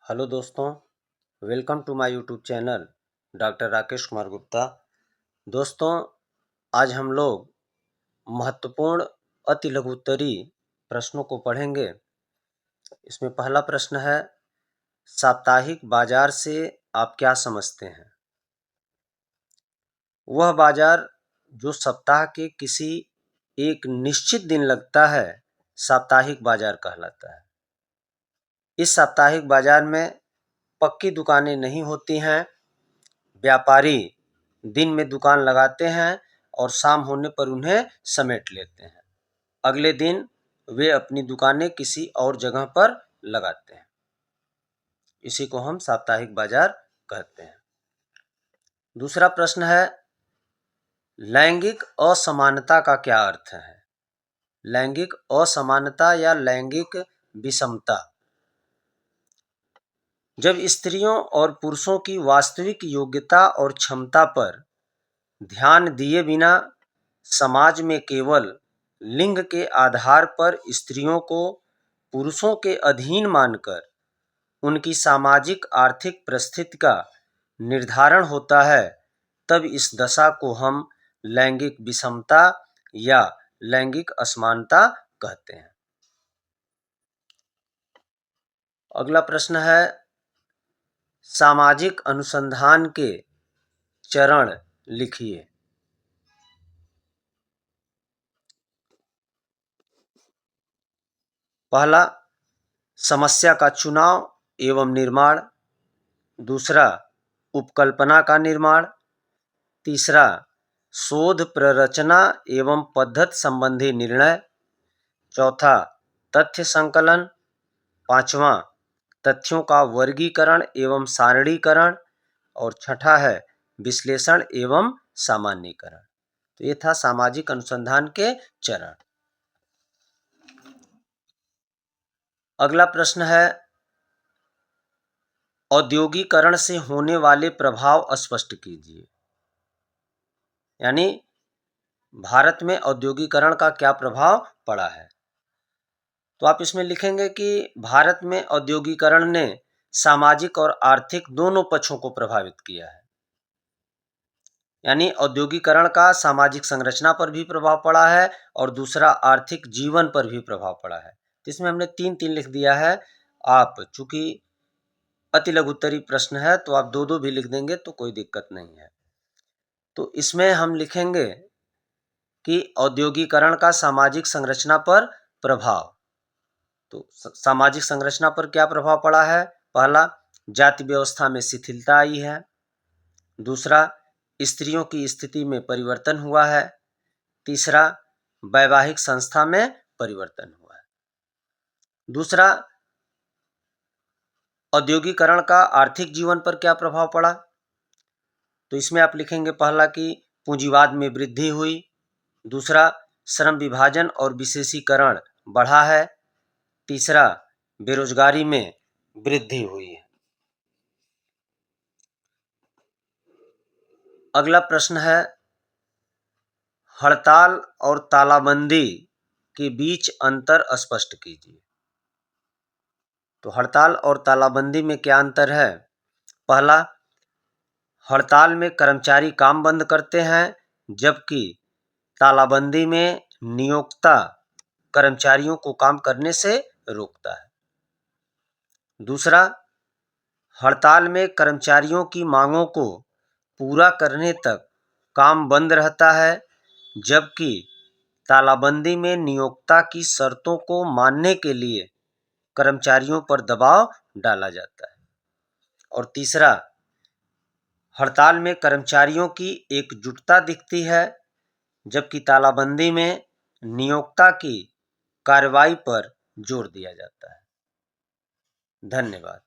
Hello दोस्तों, welcome to my YouTube channel doctor Rakesh Kumar Gupta. दोस्तों, आज हम लोग महत्वपूर्ण अति लघु उत्तरीय प्रश्नों को पढ़ेंगे। इसमें पहला प्रश्न है, साप्ताहिक बाजार से आप क्या समझते हैं? वह बाजार जो सप्ताह के किसी एक निश्चित दिन लगता है, साप्ताहिक बाजार कहलाता है। इस साप्ताहिक बाजार में पक्की दुकानें नहीं होती हैं। व्यापारी दिन में दुकान लगाते हैं और शाम होने पर उन्हें समेट लेते हैं। अगले दिन वे अपनी दुकानें किसी और जगह पर लगाते हैं। इसी को हम साप्ताहिक बाजार कहते हैं। दूसरा प्रश्न है, लैंगिक असमानता का क्या अर्थ है? लैंगिक असमानता या लैंगिक विषमता जब स्त्रियों और पुरुषों की वास्तविक योग्यता और क्षमता पर ध्यान दिए बिना समाज में केवल लिंग के आधार पर स्त्रियों को पुरुषों के अधीन मानकर उनकी सामाजिक आर्थिक परिस्थिति का निर्धारण होता है, तब इस दशा को हम लैंगिक विषमता या लैंगिक असमानता कहते हैं। अगला प्रश्न है, सामाजिक अनुसंधान के चरण लिखिए। पहला, समस्या का चुनाव एवं निर्माण। दूसरा, उपकल्पना का निर्माण। तीसरा, शोध प्ररचना एवं पद्धति संबंधी निर्णय। चौथा, तथ्य संकलन। पांचवा, तथ्यों का वर्गीकरण एवं सारणीकरण। और छठा है विश्लेषण एवं सामान्यीकरण। तो ये था सामाजिक अनुसंधान के चरण। अगला प्रश्न है, औद्योगिकरण से होने वाले प्रभाव स्पष्ट कीजिए। यानी भारत में औद्योगिकरण का क्या प्रभाव पड़ा है? तो आप इसमें लिखेंगे कि भारत में औद्योगिकरण ने सामाजिक और आर्थिक दोनों पक्षों को प्रभावित किया है। यानी औद्योगिकरण का सामाजिक संरचना पर भी प्रभाव पड़ा है और दूसरा आर्थिक जीवन पर भी प्रभाव पड़ा है। तो इसमें हमने तीन लिख दिया है। आप चूंकि अति लघु उत्तरीय प्रश्न है तो आप दो भी लिख देंगे तो कोई दिक्कत नहीं है। तो इसमें हम लिखेंगे कि औद्योगिकरण का सामाजिक संरचना पर प्रभाव। तो सामाजिक संरचना पर क्या प्रभाव पड़ा है? पहला, जाति व्यवस्था में शिथिलता आई है। दूसरा, स्त्रियों की स्थिति में परिवर्तन हुआ है। तीसरा, वैवाहिक संस्था में परिवर्तन हुआ है। दूसरा, औद्योगिकरण का आर्थिक जीवन पर क्या प्रभाव पड़ा? तो इसमें आप लिखेंगे पहला कि पूंजीवाद में वृद्धि हुई। दूसरा, श्रम विभाजन और विशेषीकरण बढ़ा है। तीसरा, बेरोजगारी में वृद्धि हुई है। अगला प्रश्न है, हड़ताल और तालाबंदी के बीच अंतर स्पष्ट कीजिए। तो हड़ताल और तालाबंदी में क्या अंतर है? पहला, हड़ताल में कर्मचारी काम बंद करते हैं, जबकि तालाबंदी में नियोक्ता कर्मचारियों को काम करने से रोकता है। दूसरा, हड़ताल में कर्मचारियों की मांगों को पूरा करने तक काम बंद रहता है, जबकि तालाबंदी में नियोक्ता की शर्तों को मानने के लिए कर्मचारियों पर दबाव डाला जाता है। और तीसरा, हड़ताल में कर्मचारियों की एकजुटता दिखती है, जबकि तालाबंदी में नियोक्ता की कार्रवाई पर जोर दिया जाता है। धन्यवाद।